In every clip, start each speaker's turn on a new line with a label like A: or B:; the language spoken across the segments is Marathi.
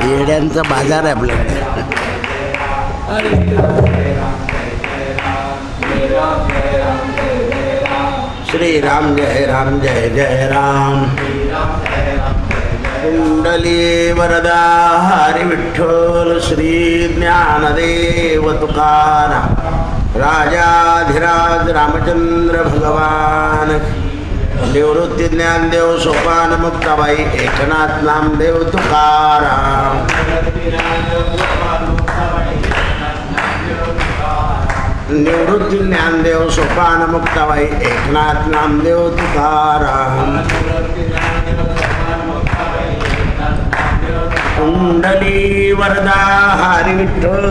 A: येड्यांचा बाजार आहे आपल्याकडे. श्रीराम जय राम जय जय राम. कुंडली वरदा हरी विठ्ठल श्री ज्ञानदेव तुकाराम. राजाधिराज रामचंद्र भगवान. निवृत्ती ज्ञानदेव सोपान मुक्ताबाई एकनाथ नामदेव तुकाराम. निवृत्ती ज्ञानदेव सोपान मुक्ताबाई एकनाथ नामदेव तुकाराम. कुंडली वरदा हरी विठ्ठल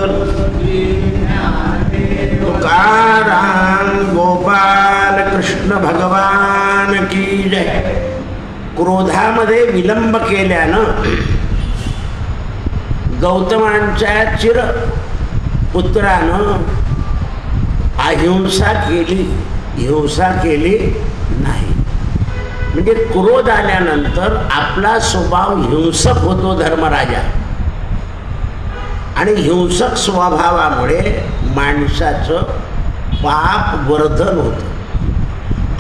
A: तुकाराम. गोपाल कृष्ण भगवान की जय. क्रोधामध्ये विलंब केल्यानं गौतमांच्या चिर पुत्रानं अहिंसा केली, हिंसा केली नाही. म्हणजे क्रोध आल्यानंतर आपला स्वभाव हिंसक होतो धर्मराजा, आणि हिंसक स्वभावामुळे माणसाचं पाप वर्धन होतं.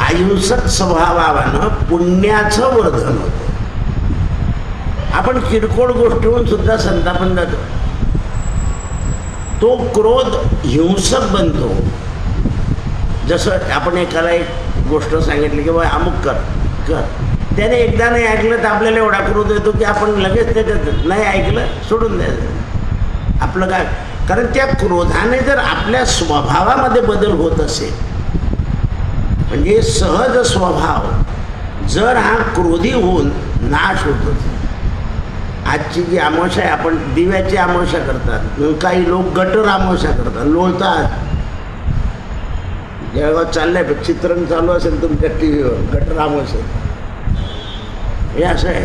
A: अहिंसक स्वभावानं पुण्याचं वर्धन होतं. आपण किरकोळ गोष्टीहून सुद्धा संतापून जातो. तो क्रोध हिंसक बनतो. जसं आपण एकाला एक गोष्ट सांगितली की बा अमुक कर कर, त्याने एकदा नाही ऐकलं तर आपल्याला एवढा क्रोध येतो की आपण लगेच त्याच्यात नाही ऐकलं सोडून द्यायचं आपलं काय. कारण त्या क्रोधाने जर आपल्या स्वभावामध्ये बदल होत असेल, म्हणजे सहज स्वभाव जर हा क्रोधी होऊन नाश होतो. आजची जी अमावस्या आहे, आपण दिव्याची अमावस्या करतात, काही लोक गटर अमावस्या करतात, लोळतात. जळगाव चाललंय चित्रण चालू असेल तुमच्या TV वर गटर अमावस्या. हे असं आहे.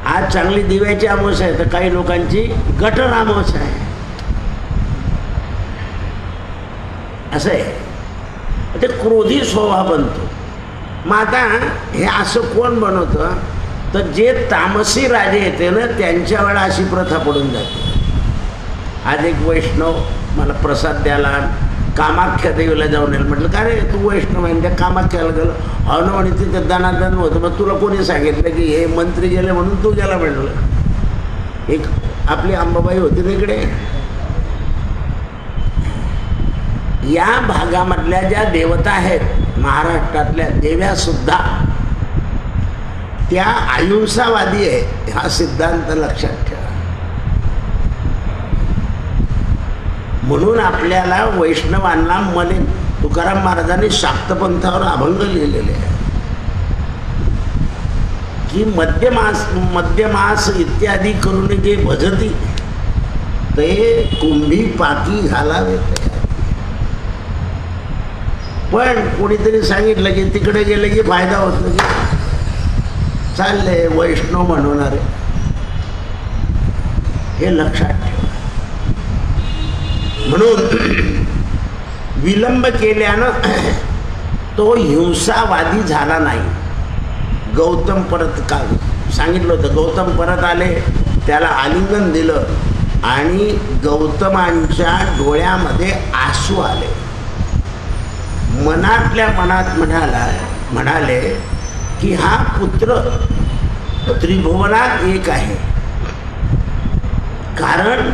A: आज चांगली दिव्याची अमावस्या आहे तर काही लोकांची गटर अमावस्या आहे. असं आहे. ते क्रोधी स्वभाव बनतो. मग आता हे असं कोण बनवतं, तर जे तामसी राजे येते ना त्यांच्या वेळा अशी प्रथा पडून जाते. आज एक वैष्णव मला प्रसाद द्यायला कामाख्या देवीला जाऊन येईल. म्हटलं का रे तू वैष्णव आहे त्या कामाख्याला गेलं. हो ना म्हणे तिथे दनादन होतं. मग तुला कोणी सांगितलं की हे मंत्री गेले म्हणून तू गेला म्हटलं. एक आपली अंबाबाई होती तिकडे, या भागामधल्या ज्या देवता आहेत महाराष्ट्रातल्या देव्यासुद्धा त्या अहिंसावादी आहे. हा सिद्धांत लक्षात ठेवा. म्हणून आपल्याला वैष्णवांना मने तुकाराम महाराजांनी शाक्तपंथावर अभंग लिहिलेले आहे की मध्यमास इत्यादी करून जे भजती ते कुंभी पाकी घालावे. पण कोणीतरी सांगितलं की तिकडे गेले की फायदा होत नाही, चालले वैष्णव म्हणवणारे. हे लक्षात ठेवा. म्हणून विलंब केल्यानं तो हिंसावादी झाला नाही. गौतम परत का सांगितलं होतं, गौतम परत आले, त्याला आलिंगन दिलं आणि गौतमांच्या डोळ्यामध्ये आसू आले. मनातल्या मनात म्हणाले की हा पुत्र त्रिभुवनात एक आहे, कारण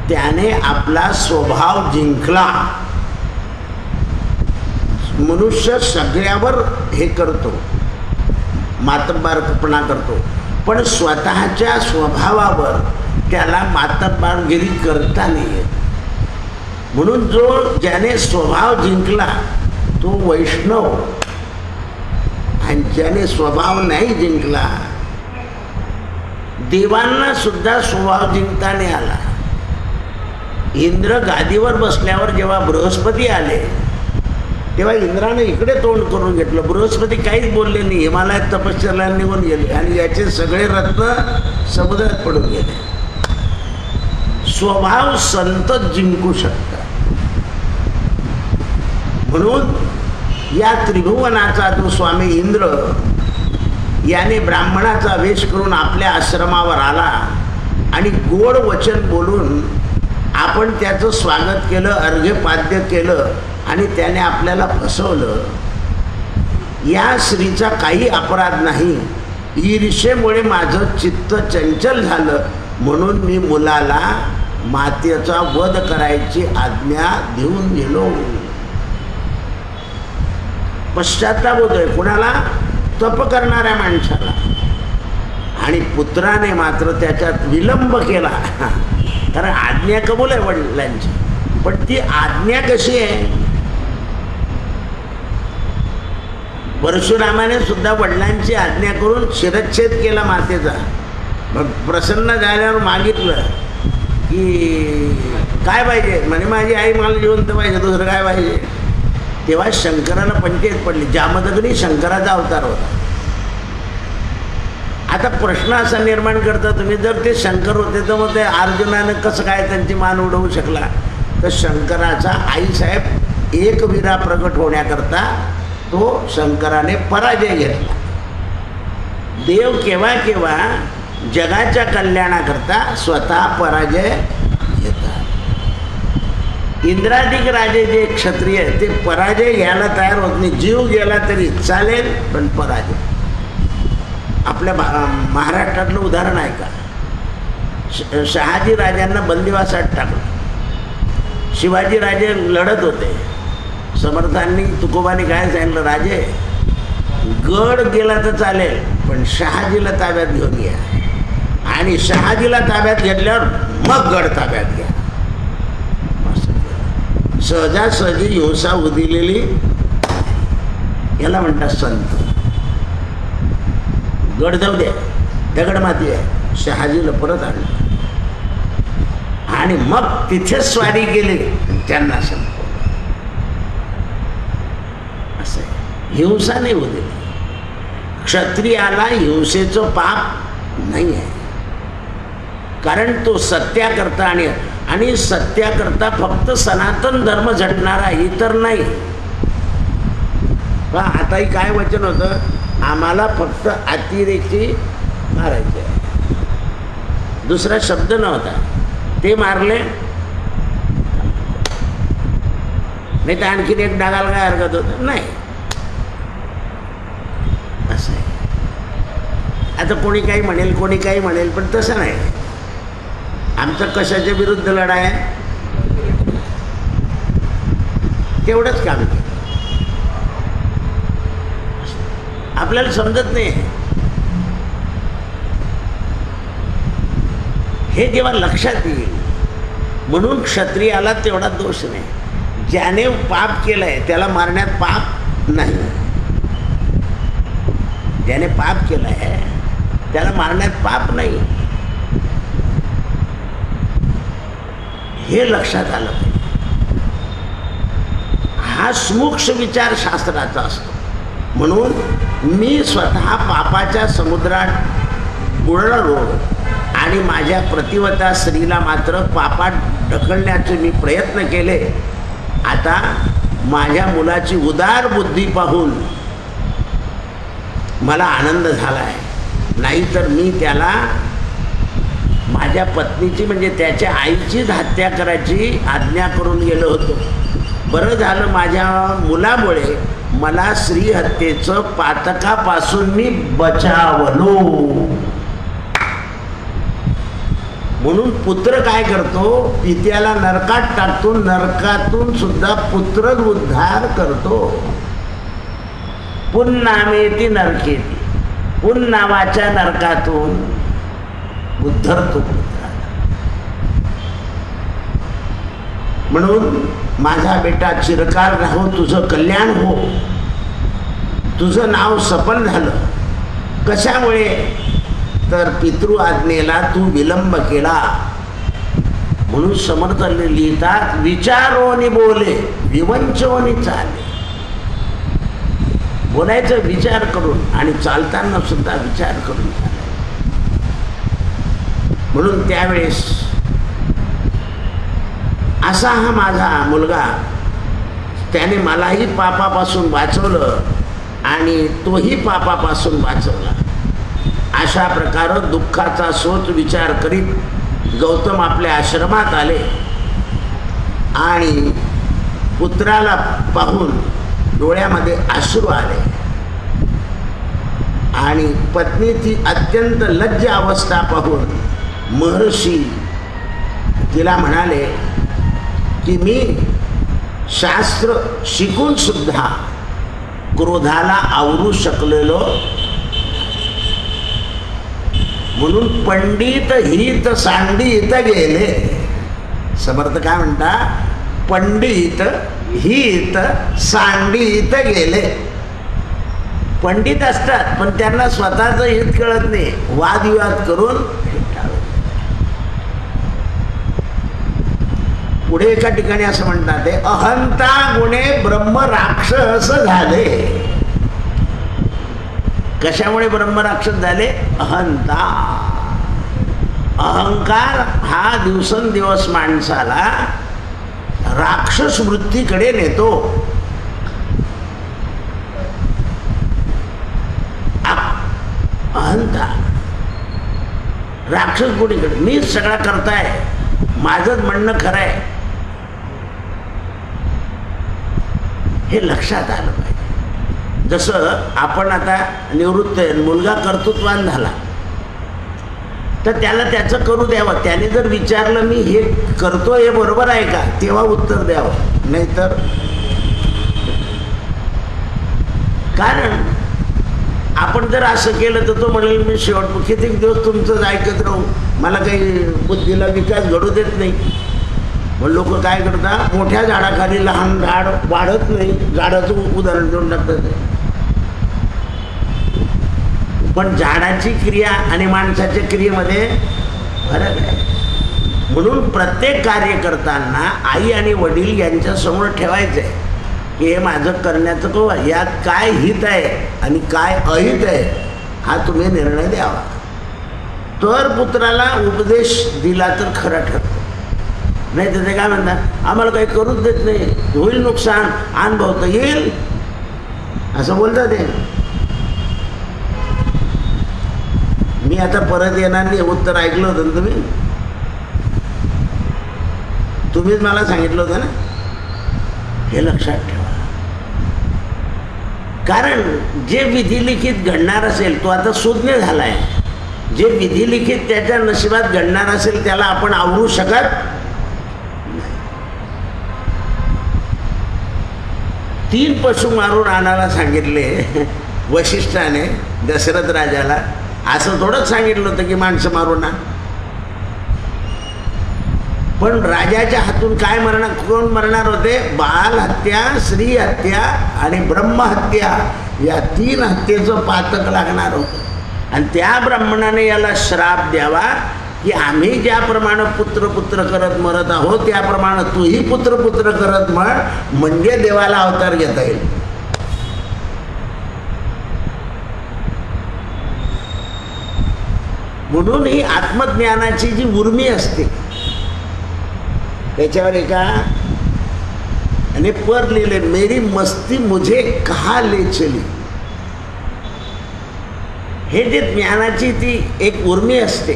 A: त्याने आपला स्वभाव जिंकला. मनुष्य सगळ्यावर हे करतो, मातब्बारपणा करतो, पण स्वतःच्या स्वभावावर त्याला मातब्बारगिरी करता नाही येत. म्हणून ज्याने स्वभाव जिंकला तो वैष्णव, आणि ज्याने स्वभाव नाही जिंकला, देवांना सुद्धा स्वभाव जिंकता नाही आला. इंद्र गादीवर बसल्यावर जेव्हा बृहस्पती आले तेव्हा इंद्राने इकडे तोंड करून घेतलं. बृहस्पती काहीच बोलले नाही, हिमालयात तपश्चर्याला निघून गेले आणि याचे सगळे रत्न समुद्रात पडून गेले. स्वभाव संत जिंकू शकतात. म्हणून या त्रिभुवनाचा जो स्वामी इंद्र याने ब्राह्मणाचा वेश करून आपल्या आश्रमावर आला आणि गोड वचन बोलून आपण त्याचं स्वागत केलं, अर्घ्यपाद्य केलं आणि त्याने आपल्याला फसवलं, या स्त्रीचा काही अपराध नाही. ईर्षेमुळे माझं चित्त चंचल झालं म्हणून मी मुलाला मातेचा वध करायची आज्ञा देऊन गेलो. पश्चाताप होतोय कुणाला? तप करणाऱ्या माणसाला. आणि पुत्राने मात्र त्याच्यात विलंब केला. कारण आज्ञा कबूल आहे वडिलांची, पण ती आज्ञा कशी आहे? परशुरामाने सुद्धा वडिलांची आज्ञा करून शिरच्छेद केला मातेचा. मग प्रसन्न झाल्यावर मागितलं की काय पाहिजे? म्हणे माझी आई मला जिवंत पाहिजे, दुसरं काय पाहिजे? तेव्हा शंकराला पंचायत पडली. जामदग्नी शंकराचा अवतार होता. आता प्रश्न असा निर्माण करता तुम्ही, जर ते शंकर होते तर मग ते अर्जुनानं कसं काय त्यांची मान उडवू शकला? तर शंकराचा आईसाहेब एकवीरा प्रगट होण्याकरता तो शंकराने पराजय घेतला. देव केव्हा केव्हा जगाच्या कल्याणाकरता स्वतः पराजय घेतात. इंद्रादिक राजे जे क्षत्रिय ते पराजय घ्यायला तयार होत नाही. जीव गेला तरी चालेल, पण पराजय. आपल्या महाराष्ट्रातलं उदाहरण आहे का? शहाजी राजांना बंदिवासात टाकलं. शिवाजी राजे लढत होते. समर्थांनी तुकोबांनी काय सांगितलं? राजे गड गेला तर चालेल, पण शहाजीला ताब्यात घेऊन या. आणि शहाजीला ताब्यात घेतल्यावर मग गड ताब्यात घ्या. सहजासहजी हिंसा उदिलेली याला म्हणतात संत. गड जाऊ द्या, दगड माती आहे, शहाजीला परत आणलं आणि मग तिथे स्वारी केली, त्यांना संपवलं. असं हिंसा नाही होते. क्षत्रियाला हिंसेचं पाप नाही आहे, कारण तो सत्याकरता आणि सत्याकरता फक्त सनातन धर्म झटणारा, इतर नाही. आताही काय वचन होतं? आम्हाला फक्त अतिरेकी मारायचे, दुसरा शब्द नव्हता. ते मारले नाही तर आणखीन एक डागाला काय हरकत होत नाही. असं आहे. आता कोणी काही म्हणेल, कोणी काही म्हणेल, पण तसं नाही. आमचं कशाच्या विरुद्ध लढा आहे? तेवढंच काम केलं. आपल्याला समजत नाही. हे जेव्हा लक्षात येईल, म्हणून क्षत्रियाला तेवढा दोष नाही. ज्याने पाप केलंय त्याला मारण्यात पाप नाही. ज्याने पाप केलंय त्याला मारण्यात पाप नाही. हे लक्षात आलं पाहिजे. हा सूक्ष्म विचार शास्त्राचा असतो. म्हणून मी स्वतः पापाच्या समुद्रात बुडलो आणि माझ्या प्रतिवता स्त्रीला मात्र पापात ढकलण्याचे मी प्रयत्न केले. आता माझ्या मुलाची उदार बुद्धी पाहून मला आनंद झाला आहे. नाहीतर मी त्याला माझ्या पत्नीची म्हणजे त्याच्या आईचीच हत्या करायची आज्ञा करून गेलो होतो. बरं झालं माझ्या मुलामुळे मला स्त्री हत्येचं पातकापासून मी बचावलो. म्हणून पुत्र काय करतो? पित्याला नरकात टाकतो, नरकातून सुद्धा पुत्र उद्धार करतो. पुन्नामेती नरकेती, पुन नावाच्या नरकातून उद्धरतो पुत्राला. म्हणून माझा बेटा चिरकाल राहो, तुझं कल्याण हो, तुझं नाव सफल झालं. कशामुळे? तर पितृ आज्ञेला तू विलंब केला. म्हणून समर्थ लिहितात, विचारोनी बोले विवंचोनी चाले. बोलायचं विचार करून आणि चालताना सुद्धा विचार करून चालायचं. म्हणून त्यावेळेस असा हा माझा मुलगा, त्याने मलाही पापापासून वाचवलं आणि तोही पापापासून वाचवला. अशा प्रकारे दुःखाचा सोच विचार करीत गौतम आपल्या आश्रमात आले आणि पुत्राला पाहून डोळ्यामध्ये अश्रू आले आणि पत्नीची अत्यंत लज्ज अवस्था पाहून महर्षी तिला म्हणाले की मी शास्त्र शिकून सुद्धा क्रोधाला आवरू शकलेलो, म्हणून पंडित हित सांडित गेले. समर्थ काय म्हणता? पंडित हित सांडित गेले. पंडित असतात पण त्यांना स्वतःचं हित कळत नाही, वादविवाद करून. पुढे एका ठिकाणी असं म्हणतात ते अहंता गुणे ब्रह्म राक्षस झाले. कशामुळे ब्रह्म राक्षस झाले? अहंता. अहंकार हा दिवसेंदिवस माणसाला राक्षस वृत्तीकडे नेतो. अहंता राक्षस बुद्धीकडे, मीच सगळा करताय, माझंच म्हणणं खरं आहे, हे लक्षात आलं पाहिजे. जसं आपण आता निवृत्त आहे, मुलगा कर्तृत्वान झाला तर त्याला त्याचं करू द्यावं. त्याने जर विचारलं मी हे करतो हे बरोबर आहे का, तेव्हा उत्तर द्यावं. नाहीतर कारण आपण जर असं केलं तर तो म्हणेल मी शेवट किती दिवस तुमचंच ऐकत राहू, मला काही बुद्धीला विकास घडू देत नाही. मग लोक काय करतात, मोठ्या झाडाखाली लहान झाड वाढत नाही, झाडाचं उदाहरण देऊन टाकतात. पण झाडाची क्रिया आणि माणसाच्या क्रियेमध्ये फरक आहे. म्हणून प्रत्येक कार्य करताना आई आणि वडील यांच्या समोर ठेवायचं आहे की हे माझं करण्याचं कवा, यात काय हित आहे आणि काय अहित आहे हा तुम्ही निर्णय द्यावा. तर पुत्राला उपदेश दिला तर खरं ठरतं. नाही तर ते काय म्हणतात, आम्हाला काही करूच देत नाही, होईल नुकसान, अनुभव तर येईल असं बोलतात ते. मी आता परत येणार नाही उत्तर ऐकलं होतं ना तुम्हीच मला सांगितलं होतं ना. हे लक्षात ठेवा. कारण जे विधिलिखित घडणार असेल तो आता सुज्ञ झालाय. जे विधिलिखित त्याच्या नशिबात घडणार असेल त्याला आपण आवरू शकत नाही. 3 पशु मारून आणायला सांगितले वशिष्ठाने दशरथ राजाला. असं थोडंच सांगितलं होतं की माणसं मारून आण. पण राजाच्या हातून काय मरणार, कोण मरणार होते? बाल हत्या, स्त्री हत्या आणि ब्रह्महत्या, या 3 हत्येचं पातक लागणार होतं. आणि त्या ब्राह्मणाने याला श्राप द्यावा की आम्ही ज्याप्रमाणे पुत्र पुत्र करत मरत आहोत त्याप्रमाणे तूही पुत्र पुत्र करत मर, म्हणजे देवाला अवतार घेता येईल. म्हणून ही आत्मज्ञानाची जी उर्मी असते त्याच्यावर एका आणि पर लिहिले, मेरी मस्ती मुझे कहा ले चली. हे जे ज्ञानाची ती एक उर्मी असते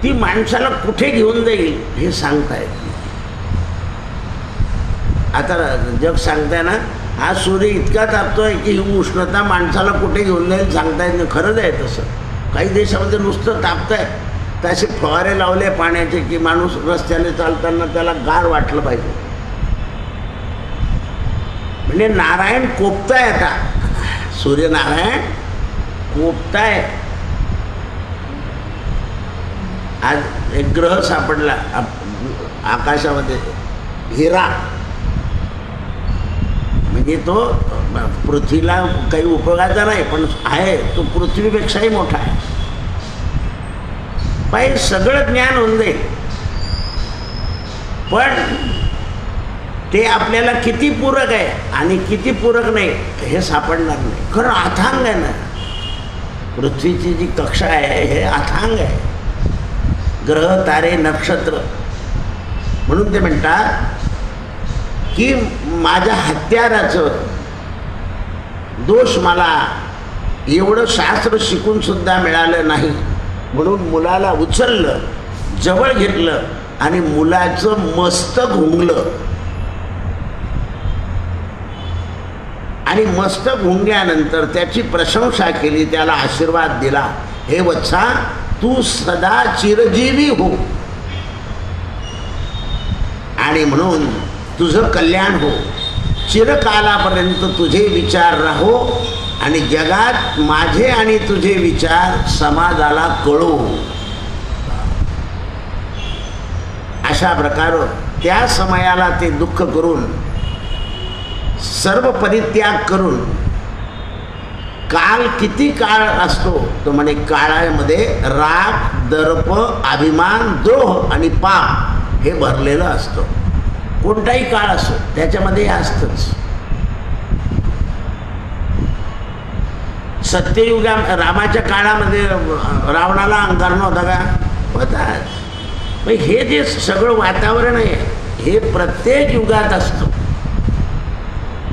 A: ती माणसाला कुठे घेऊन जाईल हे सांगता येत नाही. आता जग सांगताय ना, हा सूर्य इतका तापतोय की ही उष्णता माणसाला कुठे घेऊन जाईल सांगता येत नाही. खरंच आहे तसं. काही देशामध्ये नुसतं तापतंय, तसे फवारे लावले पाण्याचे की माणूस रस्त्याने चालताना त्याला गार वाटलं पाहिजे. म्हणजे नारायण कोपताय. आता सूर्यनारायण कोपताय. आज एक ग्रह सापडला आकाशामध्ये, हिरा. म्हणजे तो पृथ्वीला काही उपयोगाचा नाही पण आहे, तो पृथ्वीपेक्षाही मोठा आहे. पाहिजे सगळं ज्ञान होऊन जाईल पण ते आपल्याला किती पूरक आहे आणि किती पूरक नाही हे सापडणार नाही. खरं अथांग आहे ना, पृथ्वीची जी कक्षा आहे हे अथांग आहे. ग्रह तारे नक्षत्र. म्हणून ते म्हणतात की माझ्या हत्याराचं दोष मला एवढं शास्त्र शिकून सुद्धा मिळालं नाही, म्हणून मुलाला उचललं, जवळ घेतलं आणि मुलाचं मस्तक हुंगलं आणि मस्तक हुंगल्यानंतर त्याची प्रशंसा केली, त्याला आशीर्वाद दिला, हे वत्सा तू सदा चिरजीवी हो आणि म्हणून तुझं कल्याण हो, चिरकालापर्यंत तुझे विचार राहो आणि जगात माझे आणि तुझे विचार समाजाला कळो. अशा प्रकारे त्या समयाला ते दुःख करून सर्व परित्याग करून, काल किती काळ असतो तो म्हणे, काळामध्ये राग, दर्प, अभिमान, द्रोह आणि पाप हे भरलेलं असतं. कोणताही काळ असो त्याच्यामध्ये असतंच. सत्ययुगा रामाच्या काळामध्ये रावणाला अहंकार नव्हता का? होता. हे जे सगळं वातावरण आहे हे प्रत्येक युगात असतं.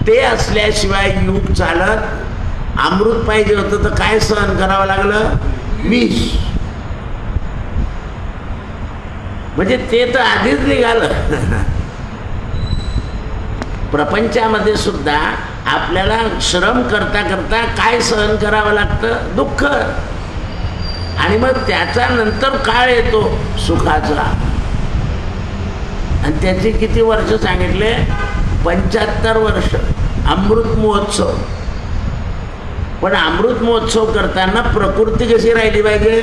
A: ते असल्याशिवाय युग चालत. अमृत पाहिजे होतं तर काय सहन करावं लागलं? विष. म्हणजे ते तर आधीच निघालं. प्रपंचामध्ये सुद्धा आपल्याला श्रम करता करता काय सहन करावं लागतं? दुःख. आणि मग त्याचा नंतर काळ येतो सुखाचा. आणि त्याचे किती वर्ष सांगितले? 75 वर्ष अमृत महोत्सव. पण अमृत महोत्सव करताना प्रकृती कशी राहिली पाहिजे?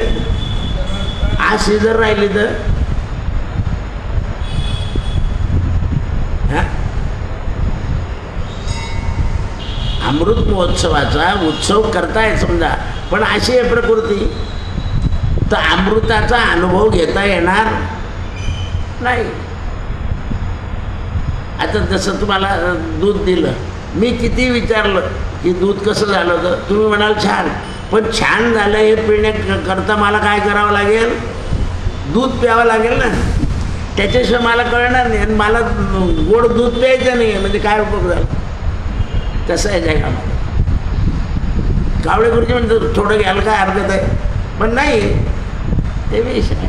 A: अशी जर राहिली तर अमृत महोत्सवाचा उत्सव करताय समजा, पण अशी आहे प्रकृती तर अमृताचा अनुभव घेता येणार नाही. आता जसं तुम्हाला दूध दिलं, मी किती विचारलं की दूध कसं झालं होतं, तुम्ही म्हणाल छान. पण छान झालं हे पिण्याकरता मला काय करावं लागेल? दूध प्यावं लागेल ना. त्याच्याशिवाय मला कळणार नाही. आणि मला गोड दूध प्यायचं नाही म्हणजे काय उपयोग झाला? तसं आहे जगामध्ये. कावळे गुरुजी म्हणतात थोडं घ्यायला काय हरकत आहे, पण नाही ते विषय आहे.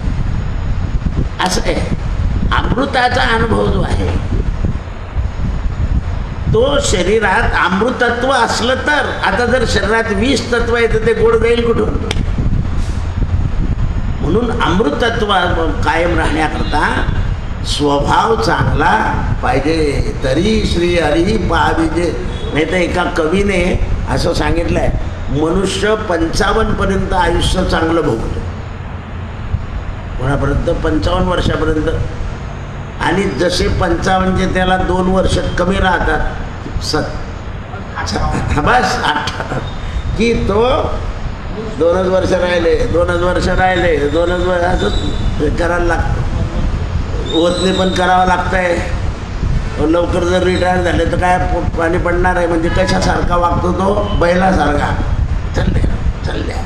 A: असं आहे. अमृताचा अनुभव जो आहे तो शरीरात अमृतत्व असलं तर. आता जर शरीरात 20 तत्व आहे तर ते गोड जाईल कुठून? म्हणून अमृतत्व कायम राहण्याकरता स्वभाव चांगला पाहिजे. तरी श्री हरी पाविजे. नाही तर एका कवीने असं सांगितलं आहे, मनुष्य 55 पर्यंत आयुष्य चांगलं भोगतो. कोणापर्यंत? 55 वर्षापर्यंत. आणि जसे 55चे त्याला 2 वर्ष कमी राहतात, बस 8 की तो 2च वर्ष राहिले, 2च वर्ष राहिले, 2च वर्ष असं करायला लागतं. ओतने पण करावं लागतंय. लवकर जर रिटायर झाले तर काय पाणी पडणार आहे? म्हणजे कशासारखा वागतो तो? बैलासारखा. चालल्या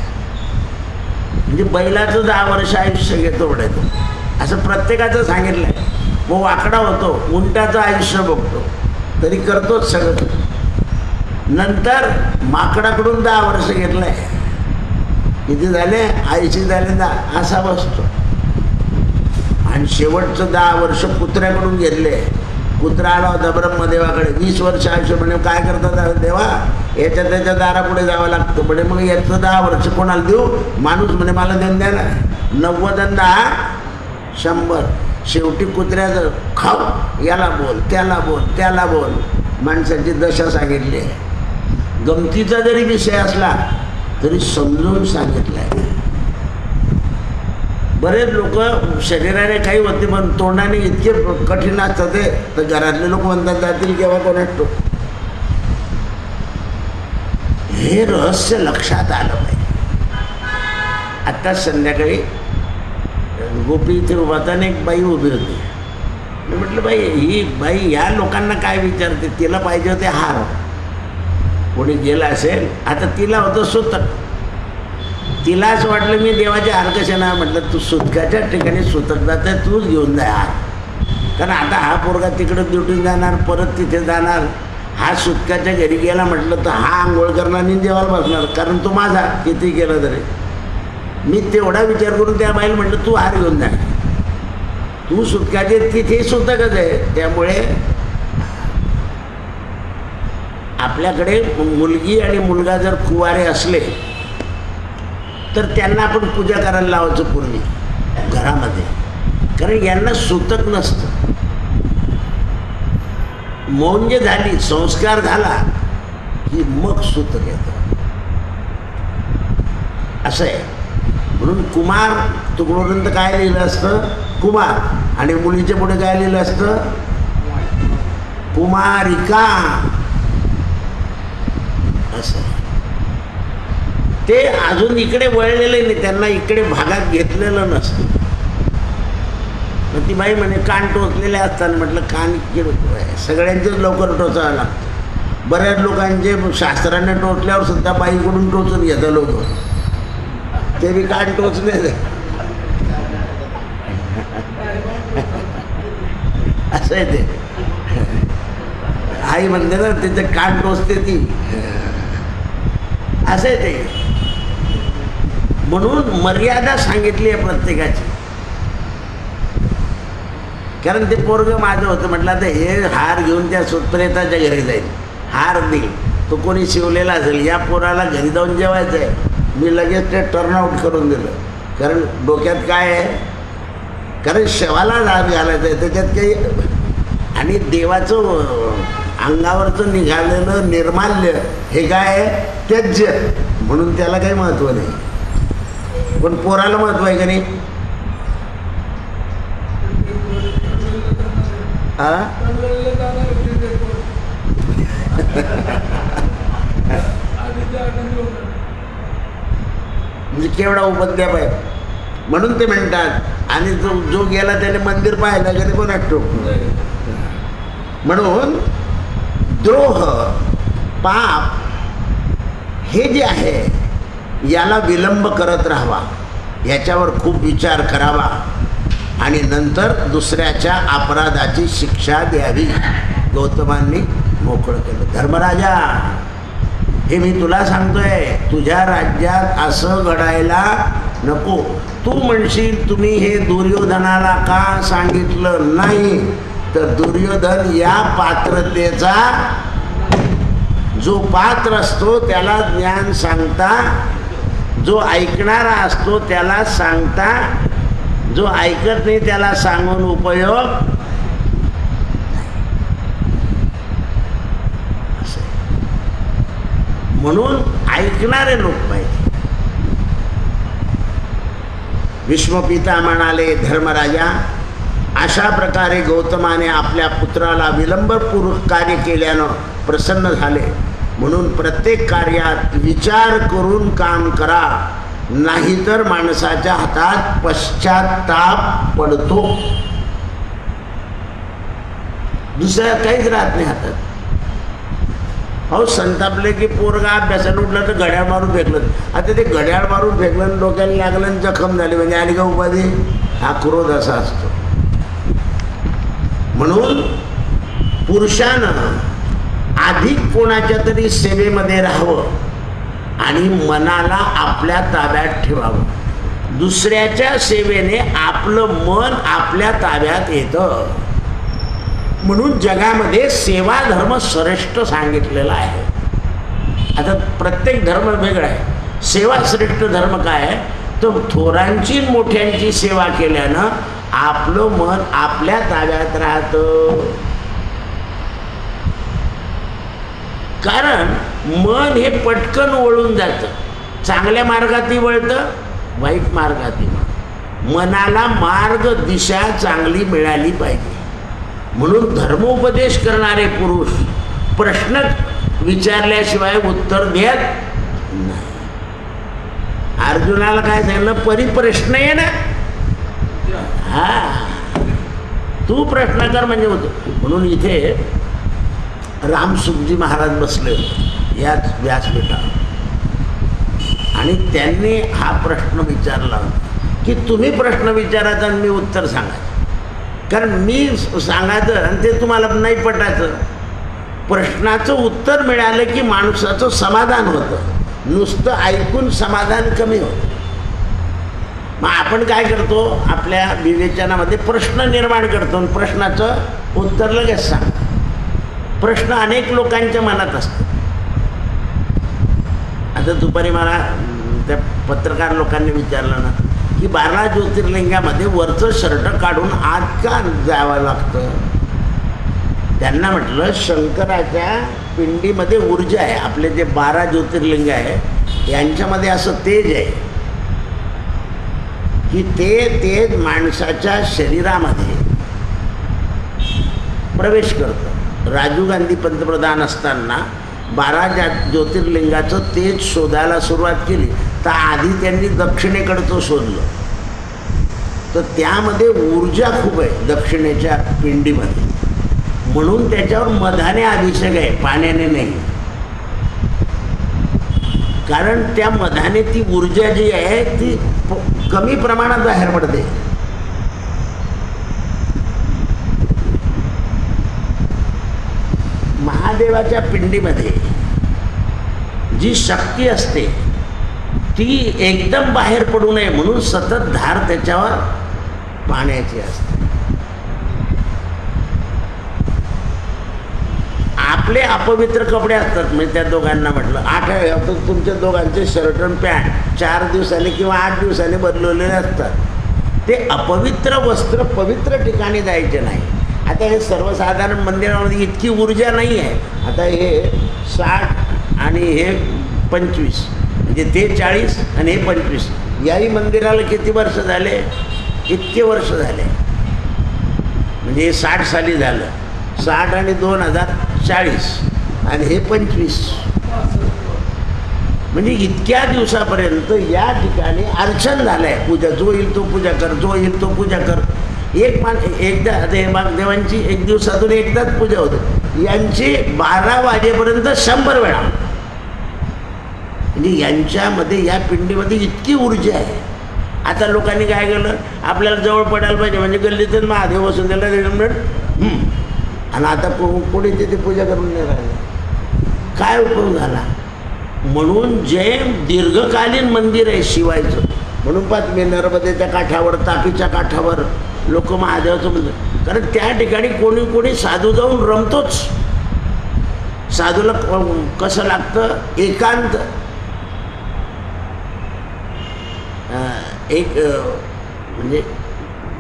A: म्हणजे बैलाचं 10 वर्ष आयुष्य घेतो उडायतो. असं प्रत्येकाचं सांगितलं आहे. मग वाकडा होतो, उंटाचं आयुष्य बघतो, तरी करतोच सगळं. नंतर माकडाकडून 10 वर्ष घेतलं आहे, किती झाले? 80 झाले 10, असा बसतो. आणि शेवटचं 10 वर्ष कुत्र्याकडून घेतले. कुत्रा आला होता ब्रह्मदेवाकडे, 20 वर्ष आयुष्य. म्हणे काय करतात देवा? याच्या त्याच्या दारापुढे जावं लागतं. म्हणे मग याचं 10 वर्ष कोणाला देऊ? माणूस म्हणे मला देऊन द्या ना. 90 आणि 10 100. शेवटी कुत्र्याचं खाऊ, याला बोल, त्याला बोल, त्याला बोल. माणसाची दशा सांगितली आहे. गमतीचा जरी विषय असला तरी समजून सांगितलं आहे. बरेच लोक शरीराने काही होते पण तोंडाने इतके कठीण असतात ते, तर घरातले लोक म्हणतात जातील केव्हा कोणास. हे रहस्य लक्षात आलं पाहिजे. आत्ता संध्याकाळी गोपी इथे उभा होता आणि एक बाई उभी होती. मी म्हटलं बाई, ही बाई या लोकांना काय विचारते? तिला पाहिजे होते हार. कोणी गेला असेल. आता तिला होतं सुतक. तिला असं वाटलं मी देवाचे हार कशा ना. म्हटलं तू सुतकाच्या ठिकाणी सुतक जात आहे, तूच घेऊन जा हार. कारण आता हा पोरगा तिकडं ड्युटीत जाणार, परत तिथे जाणार, हा सुटकाच्या घरी गेला म्हटलं तर हा आंघोळ करणार आणि जेवायला बसणार, कारण तो माझा किती केलं तरी. मी तेवढा विचार करून त्या बाईला म्हटलं तू हार घेऊन जा, तू सुटकाचे तिथे सुतकच आहे. त्यामुळे आपल्याकडे मुलगी आणि मुलगा जर कुवारे असले तर त्यांना आपण पूजा करायला लावायचं पूर्वी घरामध्ये, कारण यांना सुतक नसतं. मौंज झाली, संस्कार झाला की मग सुतक येतं, असं आहे. म्हणून कुमार तुकडोपर्यंत काय लिहिलं असतं कुमार, आणि मुलीच्या पुढे काय लिहिलं असतं कुमारिका, असं. ते अजून इकडे वळलेले नाही, त्यांना इकडे भागात घेतलेलं नसतं. मग ती बाई म्हणे कान टोचलेले असतात. म्हटलं कान सगळ्यांचेच लवकर टोचावं लागतं. बऱ्याच लोकांचे शास्त्राने टोचल्यावर सुद्धा बाईकडून टोचून घेतात लोक, ते बी कान टोचले. असं आहे ते. आई म्हणते ना तिथे कान टोचते ती, असं आहे ते. म्हणून मर्यादा सांगितली आहे प्रत्येकाची. कारण ते पोरगं माझं होतं, म्हटलं आता हे हार घेऊन त्या सुतप्रेताच्या घरी जाईल, हार देईल, तो कोणी शिवलेला असेल, या पोराला घरी जाऊन जेवायचं आहे. मी लगेच ते टर्नआउट करून दिलं, कारण डोक्यात काय आहे, कारण शवाला हार घालायचं आहे त्याच्यात काही, आणि देवाचं अंगावरचं निघालेलं निर्माल्य हे काय आहे त्याज्य, म्हणून त्याला काही महत्त्व नाही. पण पोराला महत्त्व आहे का नाही? म्हणजे केवढा उपद्व्याप आहे. म्हणून ते म्हणतात, आणि जो गेला त्याने मंदिर पाहिलं कधी पण वाटतो. म्हणून द्रोह पाप हे जे आहे याला विलंब करत राहावा, याच्यावर खूप विचार करावा, आणि नंतर दुसऱ्याच्या अपराधाची शिक्षा द्यावी. गौतमांनी मोकळं केलं. धर्मराजा, हे मी तुला सांगतोय, तुझ्या राज्यात असं घडायला नको. तू म्हणशील तुम्ही हे दुर्योधनाला का सांगितलं नाही, तर दुर्योधन या पात्रतेचा, जो पात्र असतो त्याला ज्ञान सांगता, जो ऐकणारा असतो त्याला सांगता, जो ऐकत नाही त्याला सांगून उपयोग. म्हणून ऐकणारे लोक पाहिजे. विश्वपिता म्हणाले, धर्मराजा, अशा प्रकारे गौतमाने आपल्या पुत्राला विलंबपूर्वक कार्य केल्यानं प्रसन्न झाले. म्हणून प्रत्येक कार्यात विचार करून काम करा, नाहीतर माणसाच्या हातात पश्चाताप पडतो. दुसऱ्या काहीच राहत नाही हातात. अहो, संतापले की पोरगा अभ्यासाला उठलं तर घड्याळ मारून फेकलं. आता ते घड्याळ मारून फेकलं, डोक्याला लागलं आणि जखम झाली, म्हणजे आली का उपाधी? हा क्रोध असा असतो. म्हणून पुरुषानं अधिक कोणाच्या तरी सेवेमध्ये राहावं आणि मनाला आपल्या ताब्यात ठेवावं. दुसऱ्याच्या सेवेने आपलं मन आपल्या ताब्यात येतं. म्हणून जगामध्ये सेवा धर्म श्रेष्ठ सांगितलेला आहे. आता प्रत्येक धर्म वेगळा आहे. सेवा श्रेष्ठ धर्म काय आहे, तर थोरांची मोठ्यांची सेवा केल्यानं आपलं मन आपल्या ताब्यात राहतं. कारण मन हे पटकन वळून जातं, चांगल्या मार्गातही वळतं, वाईट मार्गातही. मनाला मार्ग दिशा चांगली मिळाली पाहिजे. म्हणून धर्मोपदेश करणारे पुरुष प्रश्न विचारल्याशिवाय उत्तर देत नाही. अर्जुनाला काय सांगितलं, परिप्रश्न आहे ना, हा तू प्रश्न कर म्हणजे होतो. म्हणून इथे रामसुखजी महाराज बसले याच व्यासपीठावर, आणि त्यांनी हा प्रश्न विचारला की तुम्ही प्रश्न विचारायचा आणि मी उत्तर सांगायचं. कारण मी सांगायचं आणि ते तुम्हाला नाही पटायचं, प्रश्नाचं उत्तर मिळालं की माणसाचं समाधान होतं, नुसतं ऐकून समाधान कमी होतं. मग आपण काय करतो, आपल्या विवेचनामध्ये प्रश्न निर्माण करतो आणि प्रश्नाचं उत्तर लगेच सांगतो. प्रश्न अनेक लोकांच्या मनात असतात. आता दुपारी मला त्या पत्रकार लोकांनी विचारलं ना की 12 ज्योतिर्लिंगामध्ये वरचं शर्ट काढून आत का जावं लागतं. त्यांना म्हटलं शंकराच्या पिंडीमध्ये ऊर्जा आहे. आपले जे 12 ज्योतिर्लिंग आहे यांच्यामध्ये असं तेज आहे की ते तेज माणसाच्या शरीरामध्ये प्रवेश करतं. राजीव गांधी पंतप्रधान असताना 12 ज्योतिर्लिंगाचं तेज शोधायला सुरुवात केली तर आधी त्यांनी दक्षिणेकडचं शोधलं. तर त्यामध्ये ऊर्जा खूप आहे दक्षिणेच्या पिंडीमध्ये, म्हणून त्याच्यावर मधाने अभिषेक आहे, पाण्याने नाही. कारण त्या मधाने ती ऊर्जा जी आहे ती कमी प्रमाणात बाहेर पडते. महादेवाच्या पिंडीमध्ये जी शक्ती असते ती एकदम बाहेर पडू नये म्हणून सतत धार त्याच्यावर पाण्याची असते. आपले अपवित्र कपडे असतात. म्हणजे त्या दोघांना म्हटलं 8 तुमच्या दोघांचे शर्ट आणि पॅन्ट 4 दिवसांनी किंवा 8 दिवसांनी बदलवलेले असतात. ते अपवित्र वस्त्र पवित्र ठिकाणी जायचे नाही. आता हे सर्वसाधारण मंदिरामध्ये इतकी ऊर्जा नाही आहे. आता हे 60 आणि हे 25 म्हणजे ते 40 आणि हे 25. याही मंदिराला किती वर्ष झाले, इतके वर्ष झाले. म्हणजे हे 60 साली झालं. 60 आणि 2040 आणि हे 25. म्हणजे इतक्या दिवसापर्यंत या ठिकाणी अर्चन झालं आहे. पूजा, जो येईल तो पूजा कर, जो येईल तो पूजा कर. एकदा देवांची 1 दिवसातून एकदाच पूजा होते. यांची 12 वाजेपर्यंत 100 वेळा. म्हणजे यांच्यामध्ये या पिंडीमध्ये इतकी ऊर्जा आहे. आता लोकांनी काय केलं, आपल्याला जवळ पडायला पाहिजे म्हणजे गल्लीतून महादेव बसून त्याला आणि आता कोणी तिथे पूजा करून नाही राहिलं. काय उपयोग झाला. म्हणून जे दीर्घकालीन मंदिर आहे शिवायचं, म्हणून पाहत मी नर्मदेच्या काठावर, तापीच्या काठावर लोक महादेवाचं मंदिर, कारण त्या ठिकाणी कोणी कोणी साधू जाऊन रमतोच. साधूला कसं लागतं, एकांत. एक म्हणजे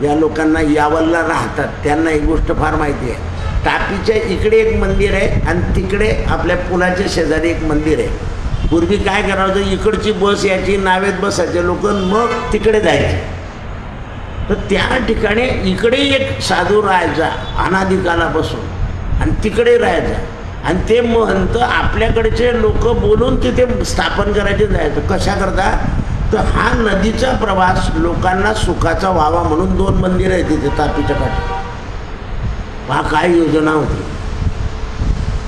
A: ज्या लोकांना यावलला राहतात त्यांना एक गोष्ट फार माहिती आहे. तापीच्या इकडे एक मंदिर आहे आणि तिकडे आपल्या पुलाच्या शेजारी एक मंदिर आहे. पूर्वी काय करायचं, इकडची बस याची, नावेत बसायचे लोक, मग तिकडे जायचे. तर त्या ठिकाणी इकडे एक साधू राहायचा अनादिकालापासून आणि तिकडे राहायचा. आणि ते महंत आपल्याकडचे लोक बोलून तिथे स्थापन करायचे जायचं. कशा करता, तर हा नदीचा प्रवास लोकांना सुखाचा व्हावा म्हणून 2 मंदिरं आहेत तिथे तापीच्या काठी. हा काय योजना होती.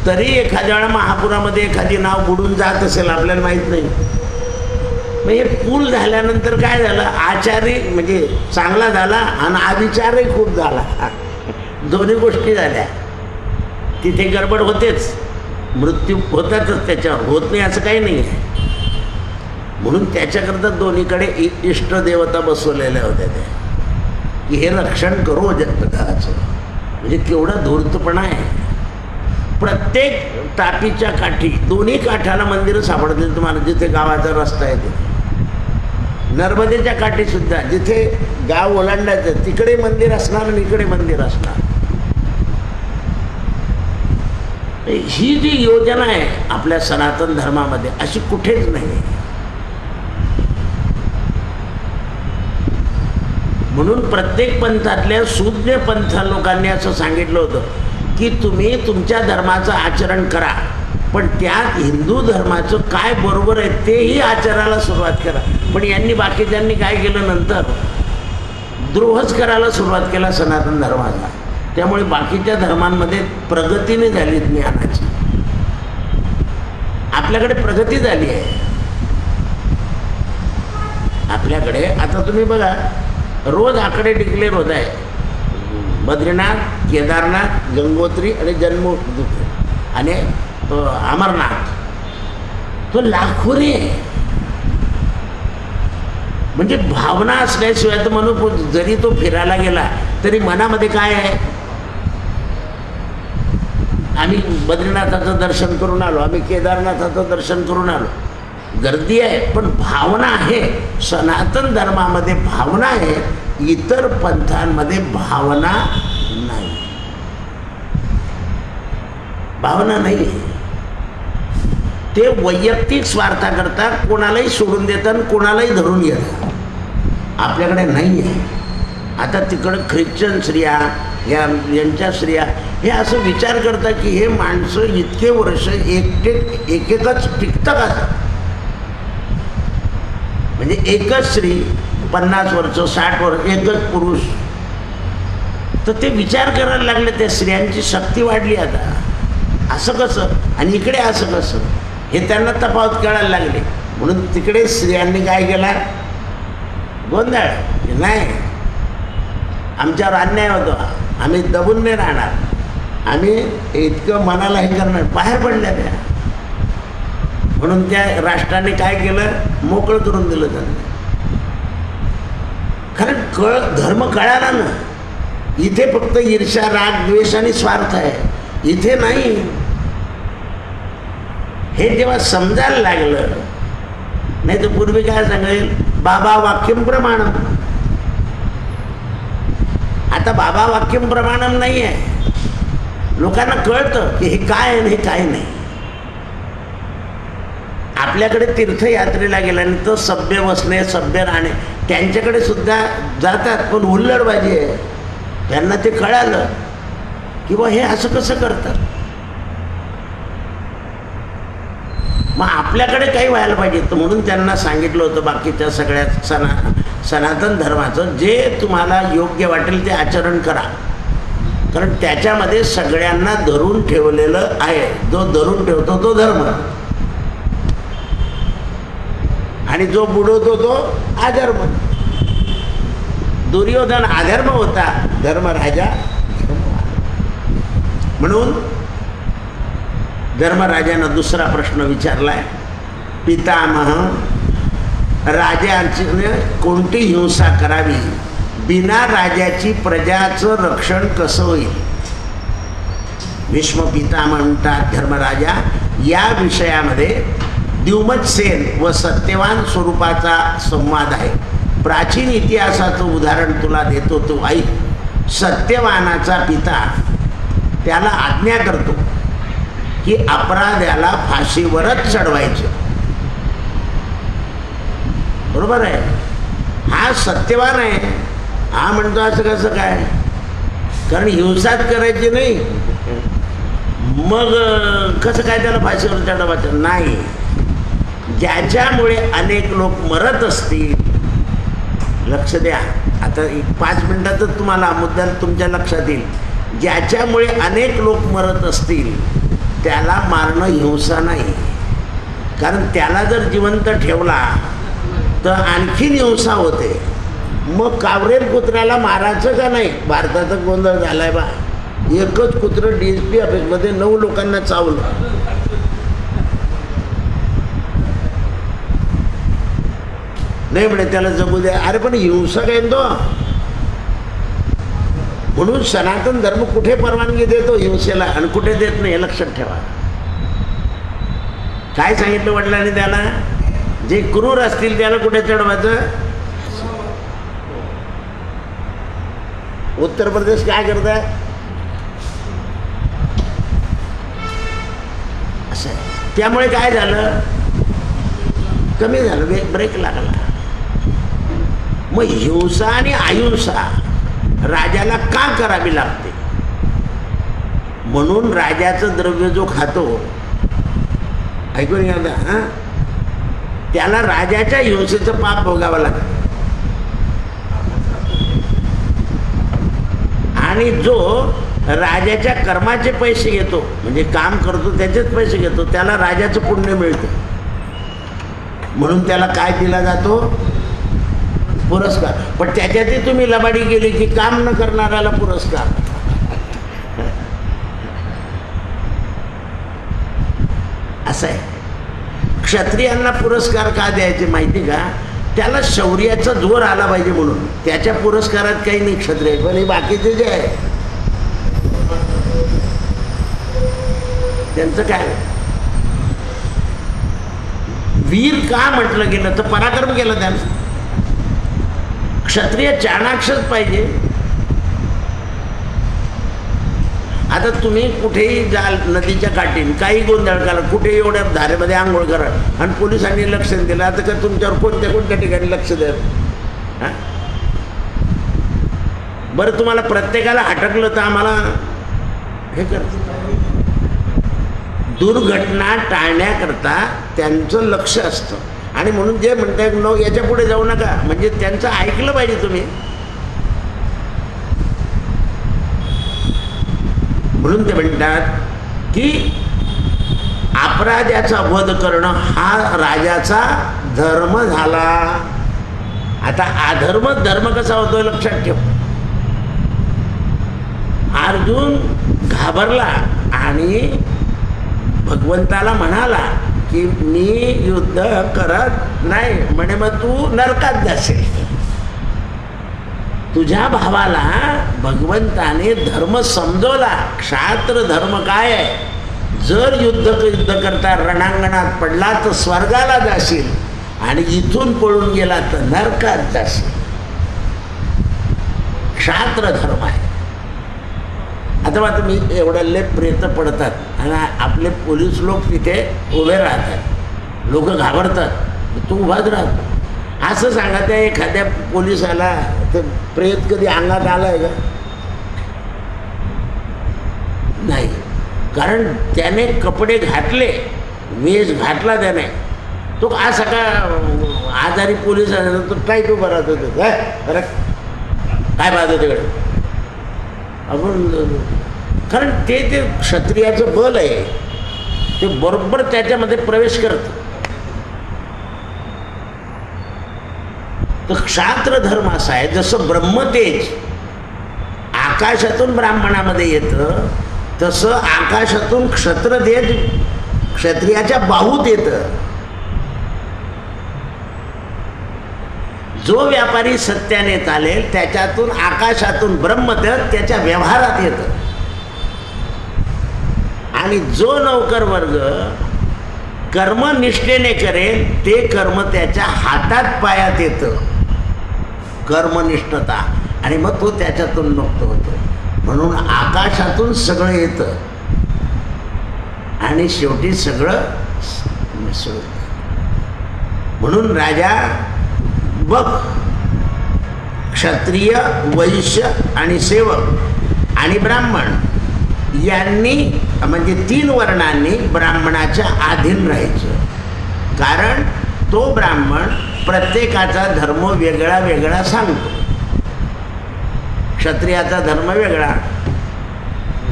A: तरी एखाद्या वेळा महापुरामध्ये एखादी नाव बुडून जात असेल आपल्याला माहीत नाही. मग हे पूल झाल्यानंतर काय झालं, आचारही म्हणजे चांगला झाला आणि अविचारही खूप झाला. दोन्ही गोष्टी झाल्या. तिथे गडबड होतेच, मृत्यू होतातच, त्याच्यावर होत नाही असं काही नाही आहे. म्हणून त्याच्याकरता दोन्हीकडे इष्टदेवता बसवलेल्या होत्या त्या, की हे रक्षण करू जगताचं. म्हणजे केवढा धूर्तपणा आहे. प्रत्येक तापीच्या काठी, दोन्ही काठाला मंदिरं सापडतील तुम्हाला. जिथे गावाचा रस्ता आहे तिथे, नर्मदेच्या काठी सुद्धा जिथे गाव ओलांडायचं तिकडे मंदिर असणार आणि इकडे मंदिर असणार. ही जी योजना आहे आपल्या सनातन धर्मामध्ये अशी कुठेच नाही. म्हणून प्रत्येक पंथातल्या सूज्ञ पंथ लोकांनी असं सांगितलं होतं की तुम्ही तुमच्या धर्माचं आचरण करा, पण त्यात हिंदू धर्माचं काय बरोबर आहे तेही आचरायला सुरुवात करा. पण यांनी बाकीच्यांनी काय केलं, नंतर द्रोहच करायला सुरुवात केला सनातन धर्माला. त्यामुळे बाकीच्या धर्मांमध्ये प्रगती नाही झाली ज्ञानाची. आपल्याकडे प्रगती झाली आहे. आपल्याकडे आता तुम्ही बघा, रोज आकडे डिक्लेअर होत आहे. बद्रीनाथ, केदारनाथ, गंगोत्री आणि जन्मोत्री आणि अमरनाथ, तो लाखोरी आहे. म्हणजे भावना असल्याशिवाय तर म्हणून जरी तो फिरायला गेला तरी मनामध्ये काय आहे? आम्ही बद्रीनाथाचं दर्शन करून आलो, आम्ही केदारनाथाचं दर्शन करून आलो, गर्दी आहे पण भावना आहे. सनातन धर्मामध्ये भावना आहे, इतर पंथांमध्ये भावना नाही. भावना नाही. ते वैयक्तिक स्वार्थाकरता कोणालाही सोडून देतात, कोणालाही धरून येतात. आपल्याकडे नाही आहे. आता तिकडं ख्रिश्चन स्त्रिया यांच्या स्त्रिया हे असं विचार करतात की हे माणसं इतके वर्ष एकच टिकतं का? म्हणजे एकच स्त्री 50 वर्ष 60 वर्ष एकच पुरुष. तर ते विचार करायला लागले, त्या स्त्रियांची शक्ती वाढली आता. असं कसं आणि इकडे असं कसं, हे त्यांना तफावत कळायला लागले. म्हणून तिकडे स्त्रियांनी काय केला? गोंधळ. नाही, आमच्यावर अन्याय होतो, आम्ही दबून नाही राहणार, आम्ही इतकं मनाला हे करणार. बाहेर पडल्या त्या. म्हणून त्या राष्ट्राने काय केलं? मोकळं करून दिलं त्यांना. कारण धर्म कळाला ना. इथे फक्त ईर्ष्या, राग, द्वेष आणि स्वार्थ आहे, इथे नाही. हे जेव्हा समजायला लागलं, नाही तर पूर्वी काय सांगेल? बाबा वाक्यम प्रमाणम. आता बाबा वाक्यम प्रमाणम नाही आहे. लोकांना कळतं की हे काय आहे आणि हे काय नाही. आपल्याकडे तीर्थयात्रेला गेल्यानंतर सभ्य बसणे, सभ्य राहणे, त्यांच्याकडे सुद्धा जातात, पण हुल्लडबाजी आहे. त्यांना ते कळालं की बा हे असं कसं करतात. मग आपल्याकडे काही व्हायला पाहिजे. तर म्हणून त्यांना सांगितलं होतं बाकीच्या सगळ्या सनातन धर्माचं जे तुम्हाला योग्य वाटेल ते आचरण करा, कारण त्याच्यामध्ये सगळ्यांना धरून ठेवलेलं आहे. जो धरून ठेवतो तो धर्म, आणि जो बुडवतो तो अधर्म. दुर्योधन अधर्म होता, धर्मराजा. म्हणून धर्मराजानं दुसरा प्रश्न विचारलाय, पितामह राजाने कोणती हिंसा करावी, बिना राजाची प्रजाचं रक्षण कसं होईल? भीष्म पितामह म्हणतात, धर्मराजा या विषयामध्ये द्युमतसेन व सत्यवान स्वरूपाचा संवाद आहे. प्राचीन इतिहासाचं उदाहरण तुला देतो, तो ऐक. सत्यवानाचा पिता त्याला आज्ञा करतो की अपराध्याला फाशीवरच चढवायचं. बरोबर आहे? हा सत्यवान आहे. हा म्हणतो असं कसं काय? कारण हिंसाच करायची नाही, मग कसं काय त्याला फाशीवर चढवायचं? नाही. ज्याच्यामुळे अनेक लोक मरत असतील, लक्ष द्या, आता 5 मिनिटातच तुम्हाला मुद्दा तुमच्या लक्षात येईल. ज्याच्यामुळे अनेक लोक मरत असतील त्याला मारणं हिंसा नाही. कारण त्याला जर जिवंत ठेवला तर आणखीन हिंसा होते. मग कावरेल कुत्र्याला मारायचं का नाही? भारताचा गोंधळ झालाय बा. एकच कुत्रं DSP ऑफिसमध्ये 9 लोकांना चावलं. नाही म्हणे त्याला जगू द्या. अरे पण हिंसा काय तो? म्हणून सनातन धर्म कुठे परवानगी देतो हिंसेला आणि कुठे देत नाही, हे लक्षात ठेवा. काय सांगितलं वडिलांनी त्याला? जे क्रूर असतील त्याला कुठे चढवायचं? उत्तर प्रदेश काय करत आहे असं. त्यामुळे काय झालं? कमी झालं, ब्रेक लागला. मग हिंसा आणि अहिंसा राजाला का करावी लागते? म्हणून राजाचं द्रव्य जो खातो, ऐकून घ्या ना, त्याला राजाच्या हिंसेचं पाप भोगावं लागतं. आणि जो राजाच्या कर्माचे पैसे घेतो, म्हणजे काम करतो त्याचेच पैसे घेतो, त्याला राजाचं पुण्य मिळतं. म्हणून त्याला काय दिला जातो? पुरस्कार. पण त्याच्यातही तुम्ही लबाडी केली की काम न करणाऱ्याला पुरस्कार. असं आहे. क्षत्रियांना पुरस्कार का द्यायचे माहिती का? त्याला शौर्याचा जोर आला पाहिजे म्हणून. त्याच्या पुरस्कारात काही नाही क्षत्रिय, पण हे बाकीचे जे आहे त्यांचं काय? वीर का म्हटलं गेलं तर पराक्रम केलं त्यानं. क्षत्रिय चाणाक्षच पाहिजे. आता तुम्ही कुठेही जाल नदीच्या काठीन, काही गोंधळ करा, कुठेही एवढ्या धारेमध्ये आंघोळ करा आणि पोलिसांनी लक्ष दिलं, आता का तुमच्यावर कोणत्या कोणत्या ठिकाणी लक्ष द्याल? हां, बरं तुम्हाला प्रत्येकाला अटकलं तर आम्हाला हे करत. दुर्घटना टाळण्याकरता त्यांचं लक्ष असतं आणि म्हणून जे म्हणतात नो याच्या पुढे जाऊ नका, म्हणजे त्यांचं ऐकलं पाहिजे तुम्ही. म्हणून ते म्हणतात की अपराध्याचा वध करणं हा राजाचा धर्म झाला. आता अधर्म धर्म कसा होतो लक्षात ठेव. अर्जुन घाबरला आणि भगवंताला म्हणाला की मी युद्ध करत नाही, म्हणे मग तू नरकात जाशील. तुझ्या भावाला भगवंताने धर्म समजवला. क्षात्र धर्म काय आहे? जर युद्ध करता रणांगणात पडला तर स्वर्गाला जाशील आणि इथून पळून गेला तर नरकात जाशील. क्षात्र धर्म आहे. आता मग तुम्ही एवढ्याले प्रेत पडतात आणि आपले पोलीस लोक तिथे उभे राहतात, लोक घाबरतात, तू उभाच राहतो. असं सांगा त्या एखाद्या पोलिसाला ते प्रेत कधी अंगात आलाय का? नाही, कारण त्याने कपडे घातले, वेश घातला त्याने. तो असा का आजारी पोलीस तो टाईट उभा राहत होतो काय पाहतो तिकडे आपण. कारण ते क्षत्रियाचं बल आहे, ते बरोबर त्याच्यामध्ये प्रवेश करतं. तर क्षात्र धर्म असा आहे, जसं ब्रह्मतेज आकाशातून ब्राह्मणामध्ये येतं तसं आकाशातून क्षत्रतेज क्षत्रियाच्या बाहूत येतं. जो व्यापारी सत्याने चालेल त्याच्यातून आकाशातून ब्रह्मतेज त्याच्या व्यवहारात येतं. आणि जो नौकर वर्ग कर्मनिष्ठेने करेल ते कर्म त्याच्या हातात पायात येतं, कर्मनिष्ठता, आणि मग तो त्याच्यातून मुक्त होतो. म्हणून आकाशातून सगळं येतं आणि शेवटी सगळं मिसळतं. म्हणून राजा बघ, क्षत्रिय, वैश्य आणि सेवक आणि ब्राह्मण यांनी म्हणजे 3 वर्णांनी ब्राह्मणाच्या अधीन राहायचं. कारण तो ब्राह्मण प्रत्येकाचा धर्म वेगळा वेगळा सांगतो. क्षत्रियाचा धर्म वेगळा.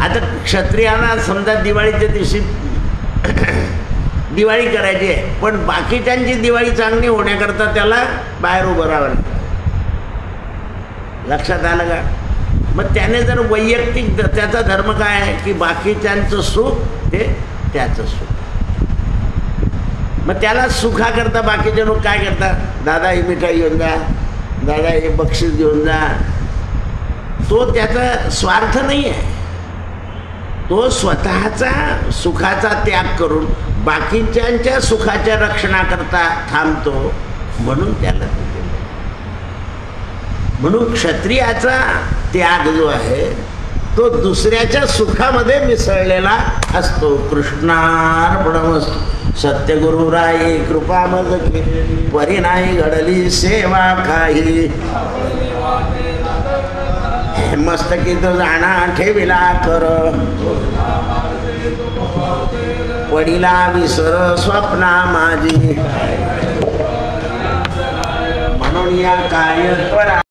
A: आता क्षत्रियांना समजा दिवाळीच्या दिवशी दिवाळी करायची आहे, पण बाकीच्यांची दिवाळी चांगली होण्याकरता त्याला बाहेर उभं राहावं लागतं. लक्षात आलं का? मग त्याने जर वैयक्तिक त्याचा धर्म काय आहे की बाकीच्यांचं सुख ते त्याचं सुख. मग त्याला सुखाकरता बाकीचे लोक काय करतात? दादा ही मिठाई घेऊन जा, दादा हे बक्षीस घेऊन जा. तो त्याचा स्वार्थ नाही आहे, तो स्वतःचा सुखाचा त्याग करून बाकीच्यांच्या सुखाच्या रक्षणाकरता थांबतो. म्हणून त्याला म्हणून क्षत्रियाचा त्याग जो आहे तो दुसऱ्याच्या सुखामध्ये मिसळलेला असतो. कृष्णार्पणमस्तु. सत्यगुरुराई कृपा मग परी नाही घडली सेवा काही. मस्तकी तो जाणा ठेविला कर, पडिला विसर स्वप्ना माझी. म्हणून या काय